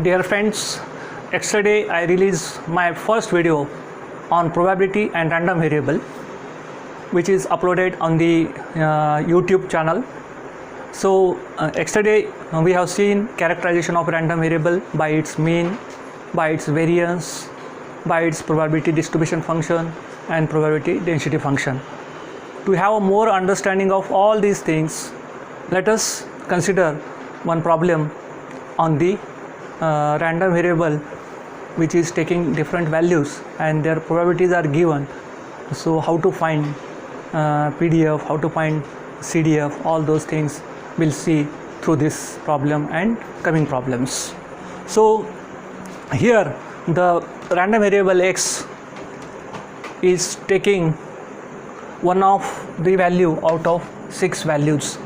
Dear friends, yesterday I released my first video on probability and random variable, which is uploaded on the YouTube channel. So yesterday we have seen characterization of random variable by its mean, by its variance, by its probability distribution function and probability density function. To have a more understanding of all these things, let us consider one problem on the random variable which is taking different values and their probabilities are given. So how to find PDF, how to find CDF, all those things we'll see through this problem and coming problems. So here the random variable x is taking one of the value out of 6 values.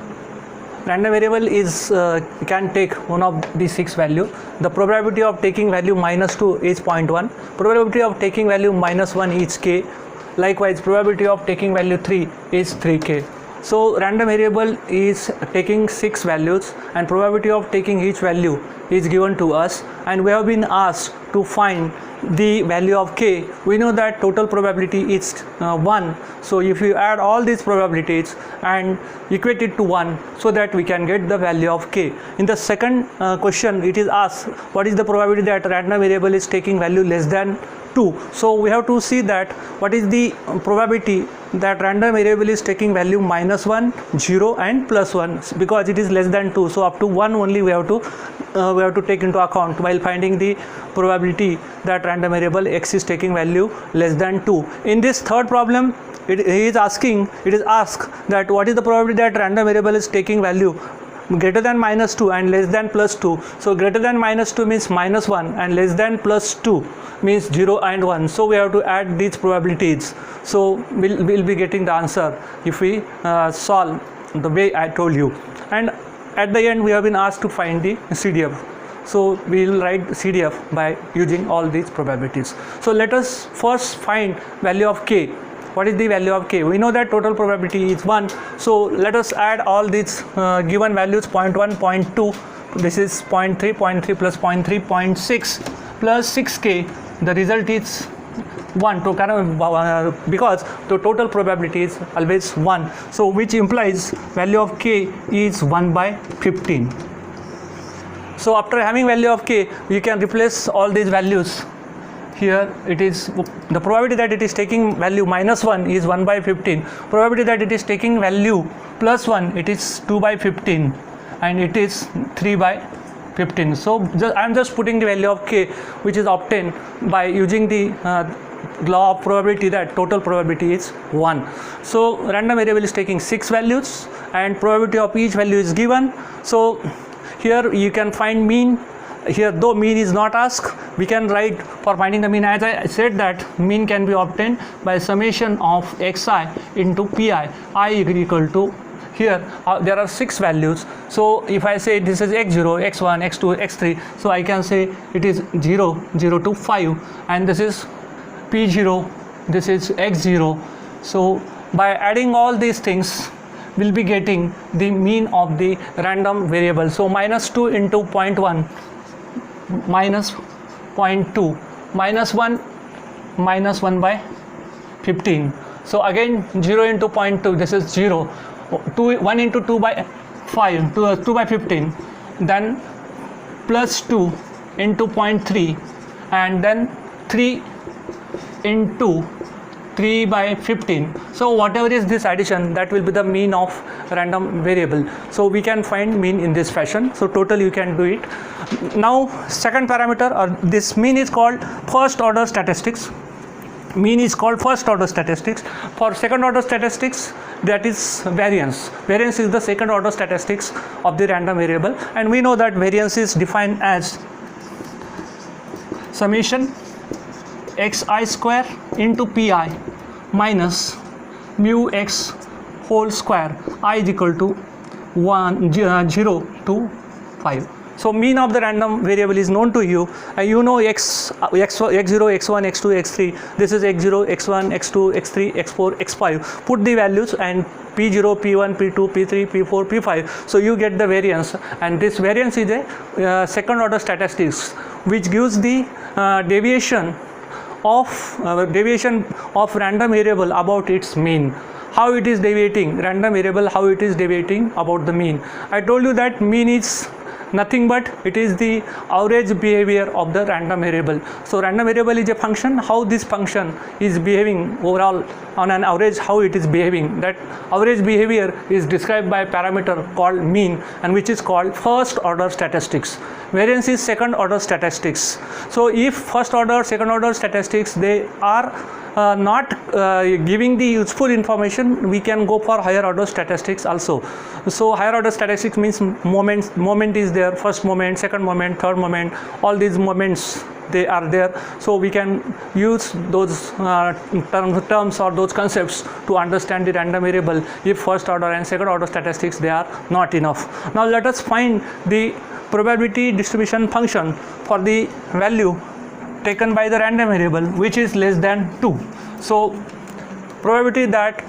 Random variable is can take one of the 6 value. The probability of taking value -2 is 0.1. Probability of taking value -1 is k. Likewise, probability of taking value 3 is 3k. So random variable is taking 6 values and probability of taking each value is given to us, and we have been asked to find the value of k. We know that total probability is 1, so if you add all these probabilities and equate it to 1, so that we can get the value of k. In the second question it is asked what is the probability that random variable is taking value less than 2. So we have to see that what is the probability that random variable is taking value -1, 0 and +1, because it is less than 2. So up to 1 only we have to take into account while finding the probability that random variable x is taking value less than 2. In this third problem it is asked that what is the probability that random variable is taking value greater than -2 and less than +2. So greater than -2 means -1 and less than +2 means 0 and 1. So we have to add these probabilities. So we'll be getting the answer if we solve the way I told you. And at the end we have been asked to find the CDF. So we will write CDF by using all these probabilities. So let us first find value of k. What is the value of k? We know that total probability is 1. So let us add all these given values: 0.1, 0.2, this is 0.3, 0.3 plus 0.3, 0.6 plus 6k. The result is 1 because the total probability is always 1. So which implies value of k is 1/15. So after having value of k, you can replace all these values. Here it is the probability that it is taking value -1 is 1/15. Probability that it is taking value +1, it is 2/15, and it is 3/15. So I am just putting the value of k, which is obtained by using the law of probability that total probability is 1. So random variable is taking 6 values and probability of each value is given. So here you can find mean. Here though mean is not asked, we can write for finding the mean. As I said that mean can be obtained by summation of xi into pi. I is equal to, here there are 6 values. So if I say this is x0, x1, x2, x3, so I can say it is 0, 0 to 5, and this is p0, this is x0. So by adding all these things we'll be getting the mean of the random variable. So -2 into 0.1 minus 0.2 -1 -1/15. So again 0 into 0.2, this is 0. 1 into 2/5, 2/15, then +2 into 0.3, and then 3 into 3/15. So whatever is this addition, that will be the mean of random variable. So we can find mean in this fashion. So total you can do it. Now second parameter, or this mean is called first order statistics. Mean is called first order statistics. For second order statistics, that is variance. Variance is the second order statistics of the random variable, and we know that variance is defined as summation xi square into pi minus mu x whole square. I is equal to 0 to 5. So mean of the random variable is known to you, and you know x0, x1, x2, x3. This is x0, x1, x2, x3, x4, x5. Put the values and p0, p1, p2, p3, p4, p5. So you get the variance, and this variance is a second order statistics, which gives the deviation of random variable about its mean. How it is deviating, random variable, how it is deviating about the mean. I told you that mean is nothing but it is the average behavior of the random variable. So random variable is a function, how this function is behaving overall on an average, how it is behaving. That average behavior is described by a parameter called mean, and which is called first order statistics. Variance is second order statistics. So if first order, second order statistics, they are not giving the useful information, we can go for higher order statistics also. So higher order statistics means moment is there, first moment, second moment, third moment, all these moments they are there. So we can use those terms or those concepts to understand the random variable if first order and second order statistics they are not enough. Now let us find the probability distribution function for the value taken by the random variable which is less than 2. So probability that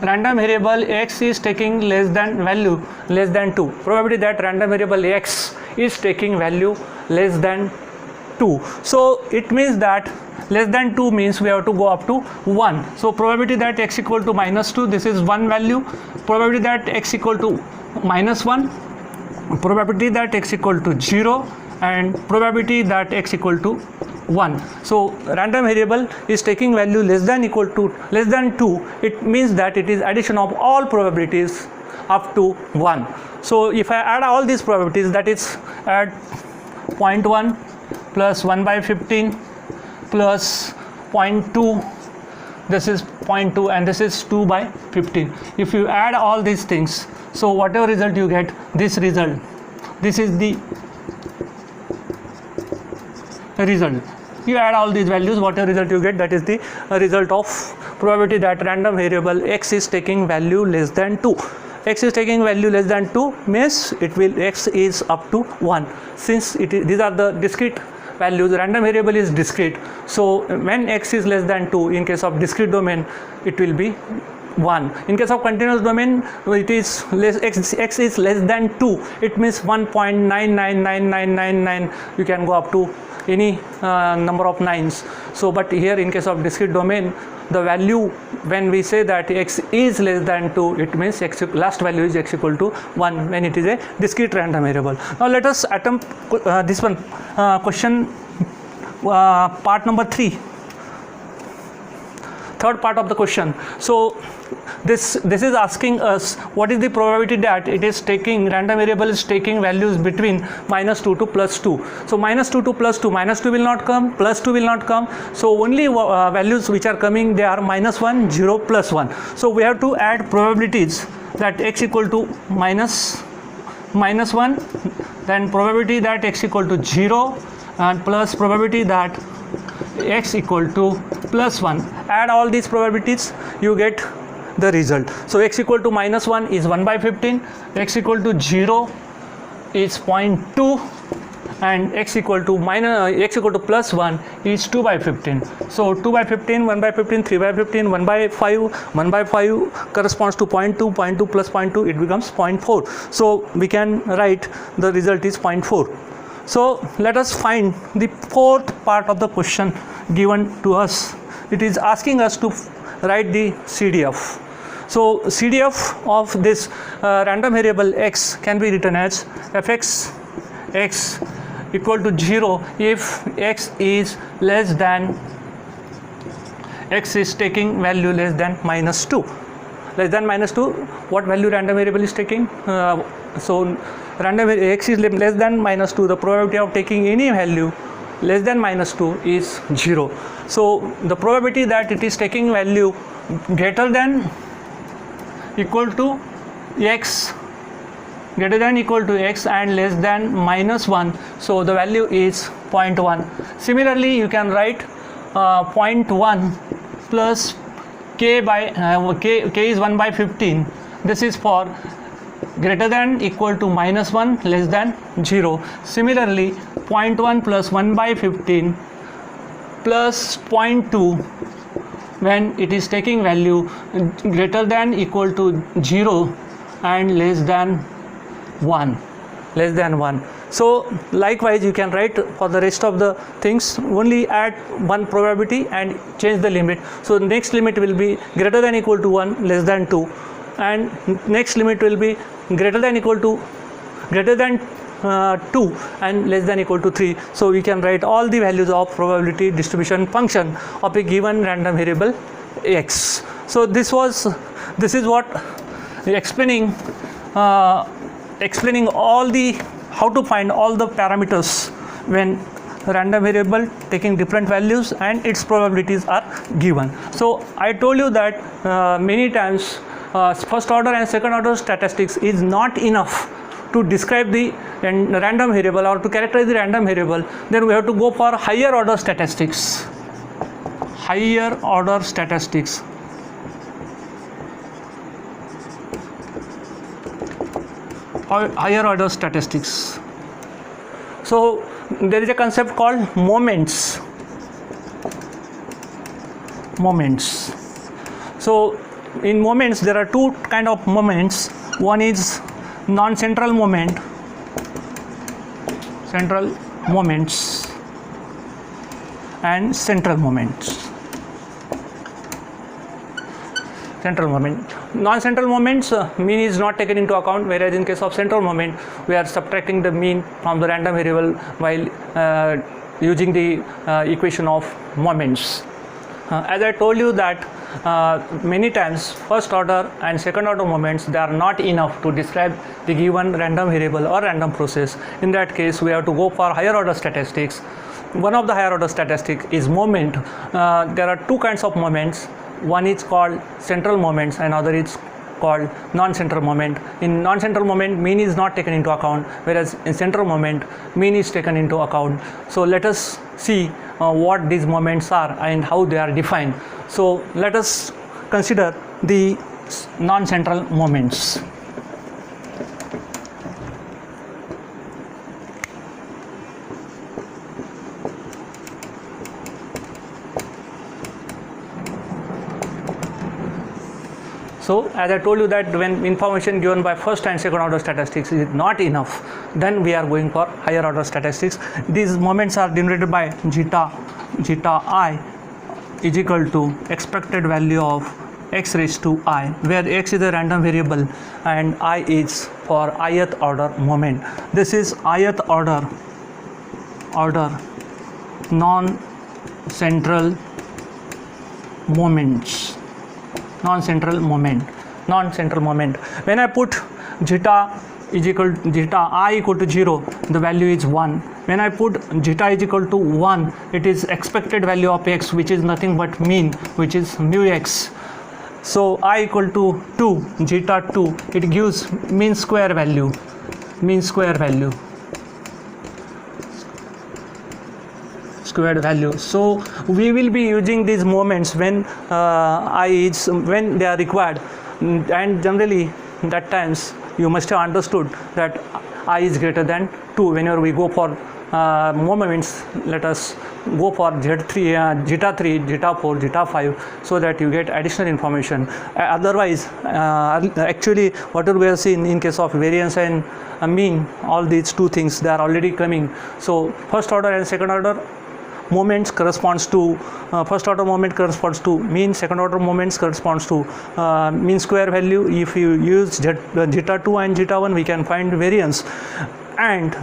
random variable x is taking less than value less than 2, probability that random variable x is taking value less than 2. So it means that less than 2 means we have to go up to 1. So probability that x equal to -2, this is one value. Probability that x equal to -1, probability that x equal to 0, and probability that x equal to 1. So random variable is taking value less than equal to less than 2. It means that it is addition of all probabilities up to 1. So if I add all these probabilities, that is add 0.1 plus 1 by 15 plus 0.2, this is 0.2, and this is 2 by 15. If you add all these things, so whatever result you get, this result, this is the result. You add all these values, whatever result you get, that is the result of probability that random variable x is taking value less than 2. X is taking value less than 2 means it will x is up to 1. Since it is, these are the discrete values, random variable is discrete. So when x is less than 2, in case of discrete domain, it will be 1. In case of continuous domain, it is less, x is less than 2. It means 1.999999. You can go up to any number of 9s. So but here in case of discrete domain, the value when we say that x is less than 2, it means x last value is x equal to 1 when it is a discrete random variable. Now let us attempt this one, question part number 3, third part of the question. So this is asking us what is the probability that it is taking, random variable is taking values between -2 to +2. So -2 to +2, -2 will not come, +2 will not come. So only values which are coming, they are -1, 0, +1. So we have to add probabilities that x equal to -1, then probability that x equal to 0, and plus probability that x equal to +1. Add all these probabilities, you get the result. So x equal to -1 is 1 by 15, x equal to 0 is 0.2, and x equal to +1 is 2 by 15. So 2 by 15, 1 by 15, 3 by 15, 1 by 5, 1 by 5 corresponds to 0.2, 0.2 plus 0.2, it becomes 0.4. So we can write the result is 0.4. So let us find the fourth part of the question given to us. It is asking us to write the CDF. So CDF of this random variable x can be written as fx x equal to 0 if x is less than, x is taking value less than -2. Less than -2, what value random variable is taking? So random x is less than -2, the probability of taking any value less than -2 is 0. So the probability that it is taking value greater than equal to x, and less than -1, so the value is 0.1. Similarly, you can write 0.1 plus k by k is 1 by 15. This is for greater than equal to -1 less than 0. Similarly 0.1 plus 1 by 15 plus 0.2 when it is taking value greater than equal to 0 and less than 1. So likewise you can write for the rest of the things, only add one probability and change the limit. So next limit will be greater than equal to 1 less than 2, and next limit will be greater than 2 and less than equal to 3. So we can write all the values of probability distribution function of a given random variable x. So this is what explaining all the how to find all the parameters when random variable taking different values and its probabilities are given. So I told you that many times first order and second order statistics is not enough to describe the random variable or to characterize the random variable. Then we have to go for higher order statistics. Higher order statistics. So there is a concept called moments. So in moments there are two kind of moments. One is non-central moment, central moments, and central moments. Non-central moments, mean is not taken into account, whereas in case of central moment we are subtracting the mean from the random variable while using the equation of moments. As I told you that many times first order and second order moments, they are not enough to describe the given random variable or random process. In that case we have to go for higher order statistics. One of the higher order statistics is moment. There are two kinds of moments. One is called central moments and other is called non-central moment. In non-central moment mean is not taken into account, whereas in central moment mean is taken into account. So let us see what these moments are and how they are defined. So let us consider the non-central moments. So as I told you that when information given by first and second order statistics is not enough, then we are going for higher order statistics. These moments are denoted by zeta I is equal to expected value of x raised to I, where x is a random variable and I is for ith order moment. This is ith order non-central moments. Non-central moment. When I put zeta I equal to 0, the value is 1. When I put zeta is equal to 1, it is expected value of x, which is nothing but mean, which is mu x. So I equal to 2, zeta 2, it gives mean square value. So we will be using these moments when when they are required, and generally that times you must have understood that I is greater than 2. Whenever we go for moments, let us go for zeta 3, zeta 4, zeta 5, so that you get additional information. Otherwise actually whatever we have seen in case of variance and mean, all these two things they are already coming. So first order and second order moments corresponds to first order moment corresponds to mean, second order moments corresponds to mean square value. If you use zeta 2 and zeta 1, we can find variance. And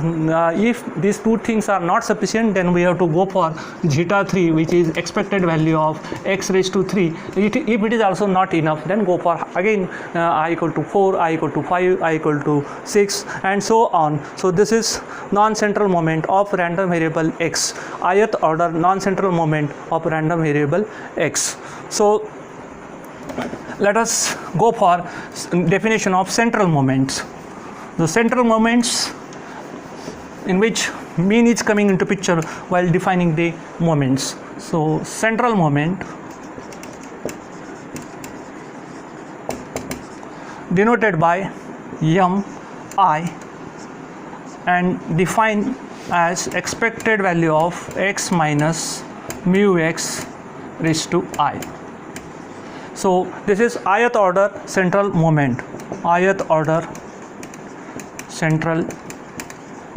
if these two things are not sufficient, then we have to go for zeta 3, which is expected value of x raised to 3. If it is also not enough, then go for again I equal to 4, I equal to 5, I equal to 6, and so on. So this is non-central moment of random variable x, ith order non-central moment of random variable x. So let us go for definition of central moments. The central moments in which mean is coming into picture while defining the moments. So central moment denoted by m I and define as expected value of x minus mu x raised to I. So this is ith order central moment, ith order central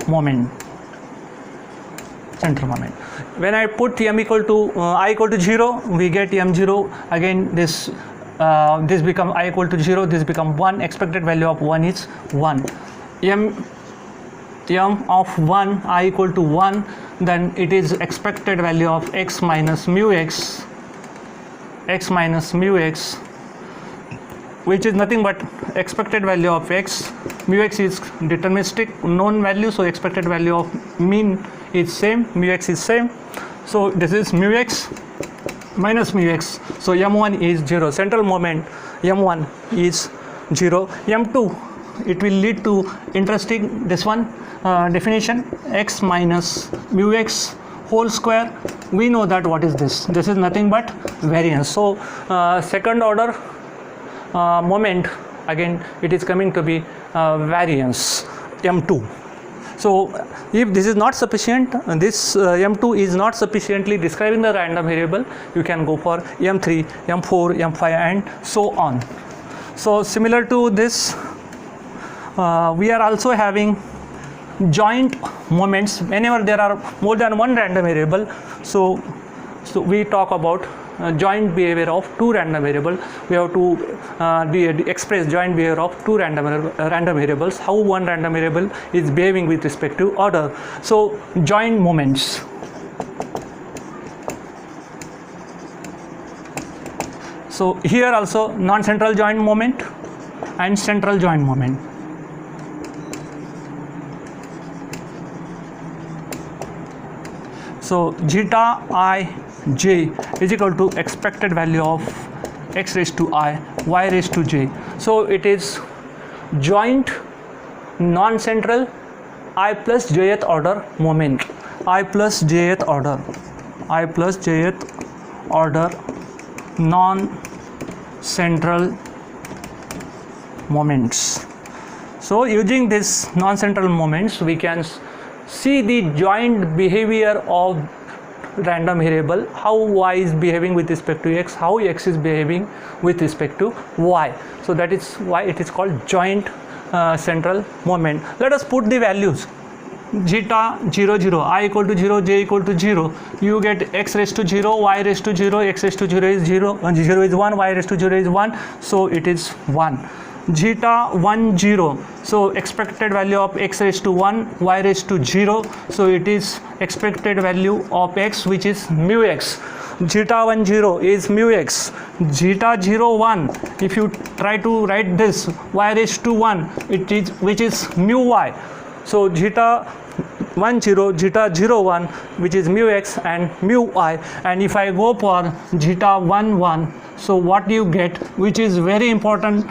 moment. When I put m equal to I equal to 0, we get m0. Again this become I equal to 0, this become 1. Expected value of 1 is 1. m of 1 I equal to 1, then it is expected value of x minus mu x, which is nothing but expected value of x. Mu x is deterministic known value, so expected value of mean is same, mu x is same. So this is mu x minus mu x. So m1 is 0. Central moment m1 is 0. m2, it will lead to interesting this one definition, x minus mu x whole square. We know that what is this? This is nothing but variance. So second order moment, again it is coming to be variance m2. So if this is not sufficient, this m2 is not sufficiently describing the random variable, you can go for m3, m4, m5 and so on. So similar to this, we are also having joint moments whenever there are more than one random variable. So we talk about joint behavior of two random variables. We have to express joint behavior of two random variables, how one random variable is behaving with respect to order. So joint moments. So here also non-central joint moment and central joint moment. So zeta I j is equal to expected value of x raised to I, y raised to j. So it is joint non-central I plus jth order moment, I plus jth order non-central moments. So using this non-central moments, we can see the joint behavior of random variable, how y is behaving with respect to x, how x is behaving with respect to y. So that is why it is called joint central moment. Let us put the values. Zeta 0 0, I equal to 0, j equal to 0, you get x raised to 0, y raised to 0, x raised to 0 is 0, 0 is 1, y raised to 0 is 1, so it is 1. Zeta 1 0, so expected value of x raised to 1, y raised to 0, so it is expected value of x, which is mu x. Zeta 1 0 is mu x. Zeta 0 1, if you try to write this, y raised to 1, it is, which is mu y. So zeta 1 0, zeta 0 1, which is mu x and mu y. And if I go for zeta 1 1, so what you get, which is very important,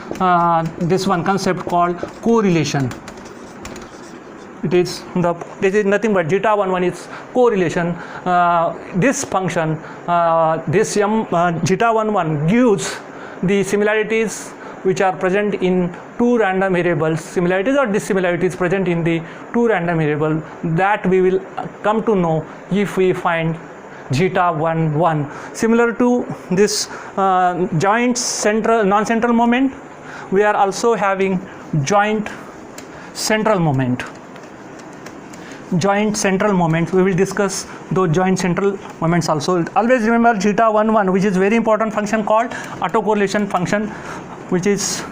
this one concept called correlation. This is nothing but zeta 1 1 is correlation. This function, this zeta 1 1 gives the similarities which are present in two random variables, similarities or dissimilarities present in the two random variables, that we will come to know if we find zeta 1 1. Similar to this joint central non-central moment, we are also having joint central moment. Joint central moments, we will discuss those joint central moments also. Always remember zeta 1 1, which is very important function called autocorrelation function, which is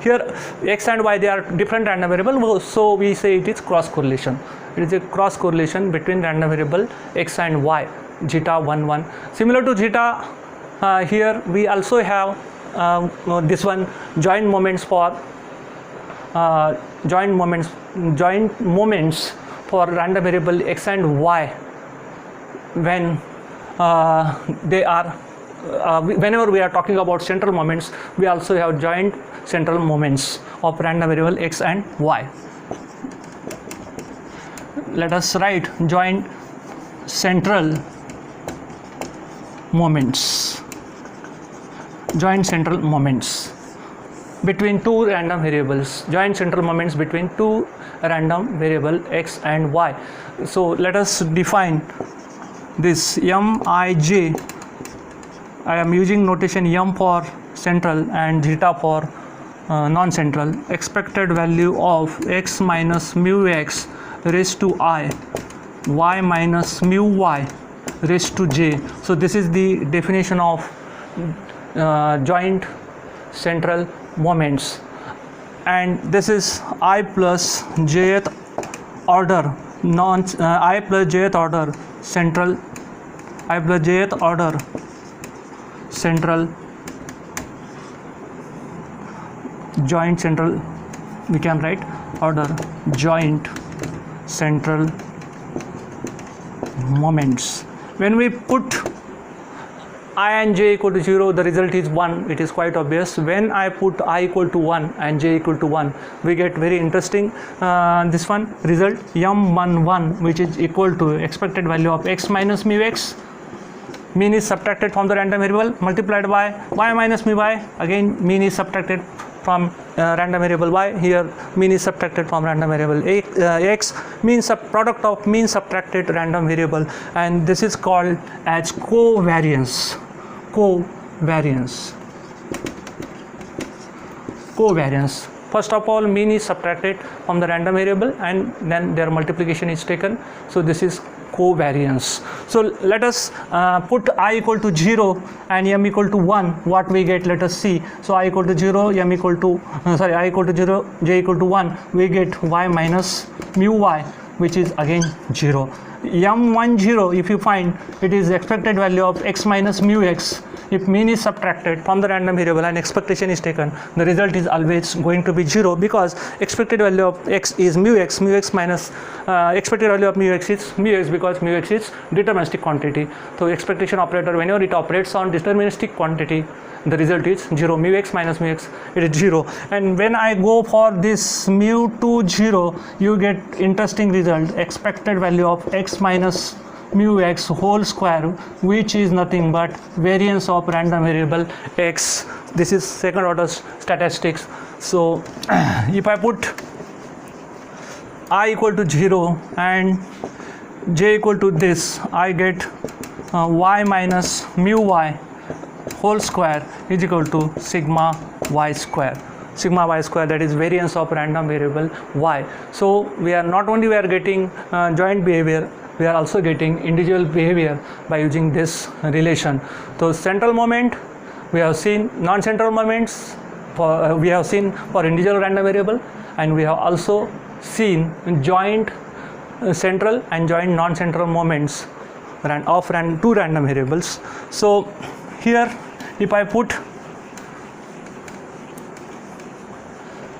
here x and y, they are different random variables, so we say it is cross correlation. It is a cross correlation between random variable x and y, zeta 1 1. Similar to zeta, here we also have this one, joint moments for joint moments for random variable x and y when they are whenever we are talking about central moments, we also have joint central moments of random variable x and y. Let us write joint central moments. Joint central moments. between two random variables, joint central moments between two random variable x and y. So let us define this Mij. I am using notation m for central and zeta for non-central. Expected value of x minus mu x raised to I, y minus mu y raised to j. So this is the definition of joint central moments, and this is I plus jth order I plus jth order central, I plus jth order central joint central, we can write order joint central moments. When we put I and j equal to 0, the result is 1. It is quite obvious. When I put I equal to 1 and j equal to 1, we get very interesting this one result m11, which is equal to expected value of x minus mu x. Mean is subtracted from the random variable multiplied by y minus mu y. Again mean is subtracted from random variable y. Here mean is subtracted from random variable x. Means product of mean subtracted random variable, and this is called as covariance. Covariance. First of all, mean is subtracted from the random variable and then their multiplication is taken. So this is covariance. So let us put I equal to 0 and m equal to 1. What we get, let us see. So I equal to 0, m equal to I equal to 0, j equal to 1. We get y minus mu y, which is again 0. m10, if you find, it is expected value of x minus mu x. If mean is subtracted from the random variable and expectation is taken, the result is always going to be 0, because expected value of x is mu x minus expected value of mu x is mu x, because mu x is deterministic quantity. So expectation operator, whenever it operates on deterministic quantity, the result is 0. Mu x minus mu x, it is 0. And when I go for this mu to 0, you get interesting result, expected value of x minus mu x whole square, which is nothing but variance of random variable x. This is second order statistics. So if I put I equal to 0 and j equal to this, I get y minus mu y whole square is equal to sigma y square. Sigma y square, that is variance of random variable y. So we are not only getting joint behavior, we are also getting individual behavior by using this relation. So central moment, we have seen non-central moments for we have seen for individual random variable, and we have also seen joint central and joint non-central moments of two random variables. So here if I put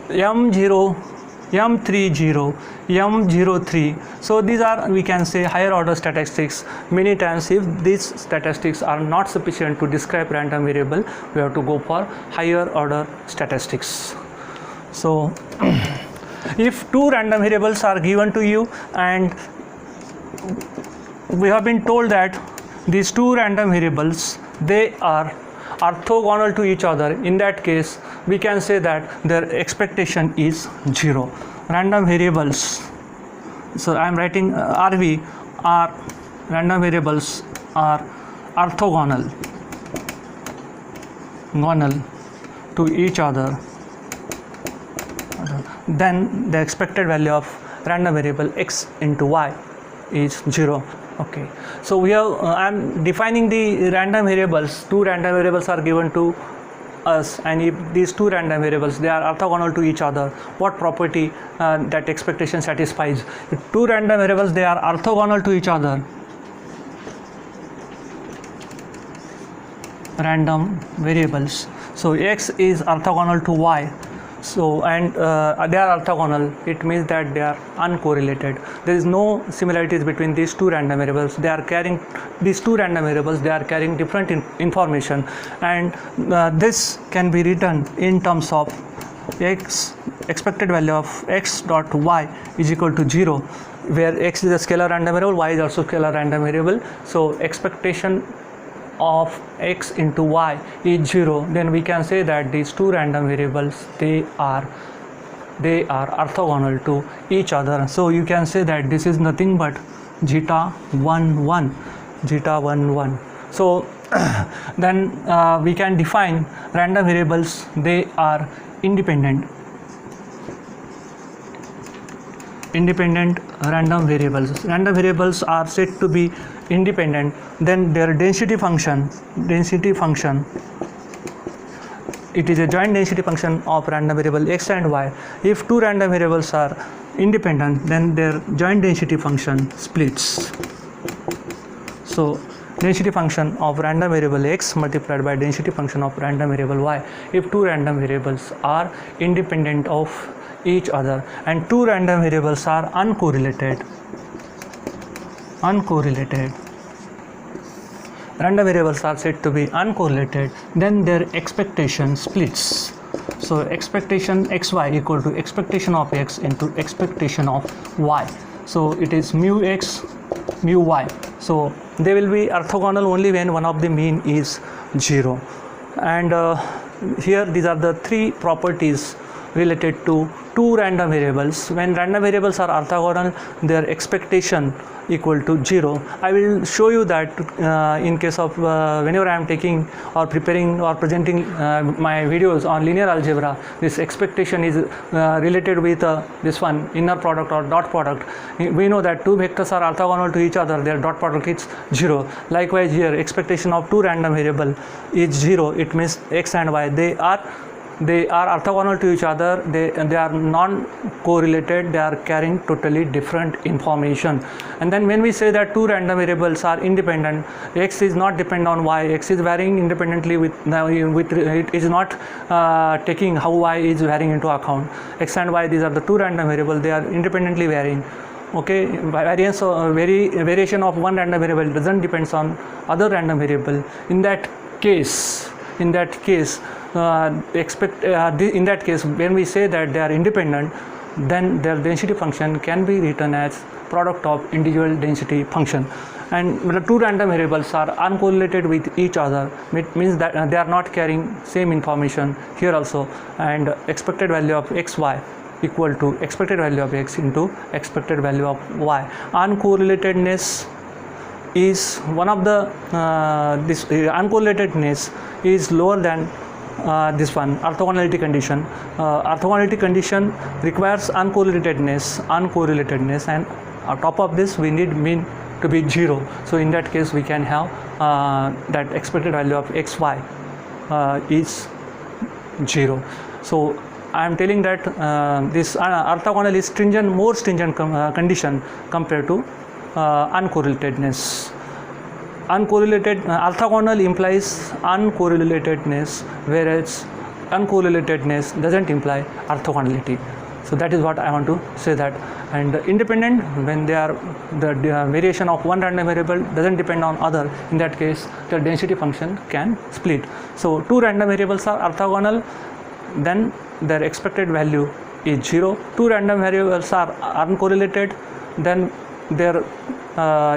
m0, m30, m03, so these are, we can say, higher order statistics. Many times if these statistics are not sufficient to describe random variable, we have to go for higher order statistics. So if two random variables are given to you and we have been told that these two random variables, they are orthogonal to each other, in that case we can say that their expectation is 0. Random variables, so I am writing RV, are random variables are orthogonal to each other, then the expected value of random variable x into y is 0. Okay, so we have I am defining the random variables. Two random variables are given to us, and if these two random variables, they are orthogonal to each other, what property that expectation satisfies? If two random variables, they are orthogonal to each other, random variables, so x is orthogonal to y. So and they are orthogonal, it means that they are uncorrelated. There is no similarities between these two random variables. They are carrying, these two random variables, they are carrying different information, and this can be written in terms of x, expected value of x dot y is equal to 0, where x is a scalar random variable, y is also scalar random variable. So expectation of x into y is 0, then we can say that these two random variables, they are orthogonal to each other. So you can say that this is nothing but zeta 1 1. So then we can define random variables, they are independent random variables. Random variables are said to be independent, then their density function, it is a joint density function of random variable x and y. If two random variables are independent, then their joint density function splits. So density function of random variable x multiplied by density function of random variable y, if two random variables are independent of each other and two random variables are uncorrelated, random variables are said to be uncorrelated, then their expectation splits. So expectation xy equal to expectation of x into expectation of y. So it is mu x mu y. So they will be orthogonal only when one of the mean is 0. And here these are the three properties related to two random variables. When random variables are orthogonal, their expectation equal to 0. I will show you that in case of whenever I am taking or preparing or presenting my videos on linear algebra, this expectation is related with this one, inner product or dot product. We know that two vectors are orthogonal to each other, their dot product is 0. Likewise here, expectation of two random variable is 0. It means x and y, they are orthogonal to each other, they are non-correlated, they are carrying totally different information. And then when we say that two random variables are independent, x is not dependent on y, x is varying independently with it is not taking how y is varying into account. X and y, these are the two random variables, they are independently varying. Okay, variation of one random variable doesn't depend on other random variable. In that case, when we say that they are independent, then their density function can be written as product of individual density function. And when the two random variables are uncorrelated with each other, it means that they are not carrying same information here also, and expected value of xy equal to expected value of x into expected value of y. Uncorrelatedness is one of the this uncorrelatedness is lower than this one, orthogonality condition. Orthogonality condition requires uncorrelatedness, and on top of this we need mean to be 0. So in that case we can have that expected value of xy is 0. So I am telling that this orthogonal is more stringent condition compared to uncorrelatedness. Orthogonal implies uncorrelatedness, whereas uncorrelatedness doesn't imply orthogonality. So that is what I want to say that. And independent, when they are the variation of one random variable doesn't depend on other, in that case the density function can split. So two random variables are orthogonal, then their expected value is 0. Two random variables are uncorrelated, then their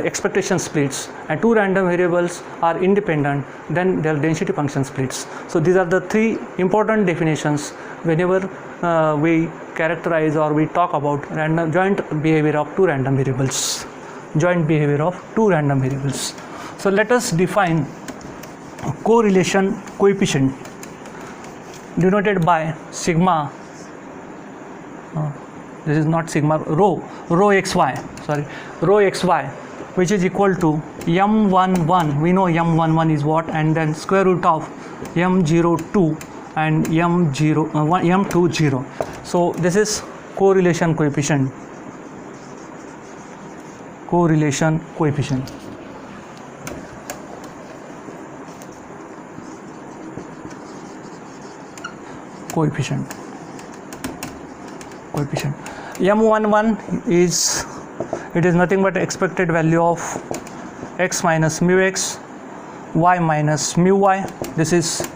expectation splits, and two random variables are independent, then their density function splits. So these are the three important definitions whenever we characterize or we talk about joint behavior of two random variables. So let us define correlation coefficient denoted by sigma. This is not sigma, rho xy, which is equal to m11. We know m11 is what, and then square root of m02 and m20. So this is correlation coefficient. M11 is, it is nothing but expected value of x minus mu x, y minus mu y. This is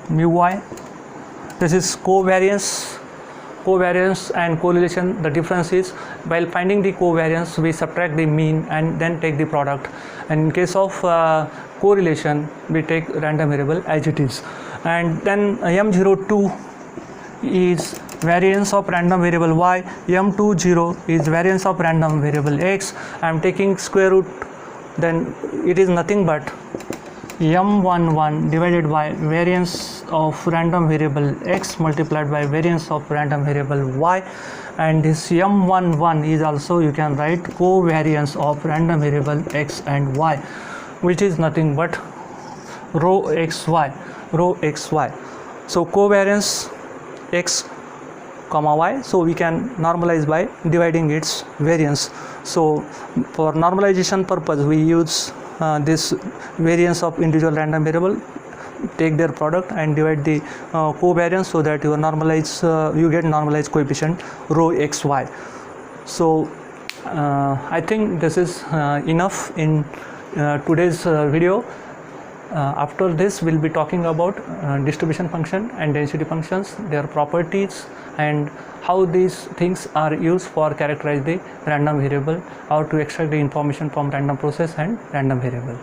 mu y. This is covariance covariance and correlation, the difference is while finding the covariance we subtract the mean and then take the product, and in case of correlation we take random variable as it is. And then M02 is variance of random variable y, M20 is variance of random variable x. I am taking square root, then it is nothing but M11 divided by variance of random variable x multiplied by variance of random variable y, and this M11 is also, you can write, covariance of random variable x and y, which is nothing but rho xy. So covariance x comma y, so we can normalize by dividing its variance. So for normalization purpose we use this variance of individual random variable, take their product and divide the covariance, so that you you get normalized coefficient rho xy. So I think this is enough in today's video. After this we'll be talking about distribution function and density functions, their properties, and how these things are used for characterize the random variable, how to extract the information from random process and random variable.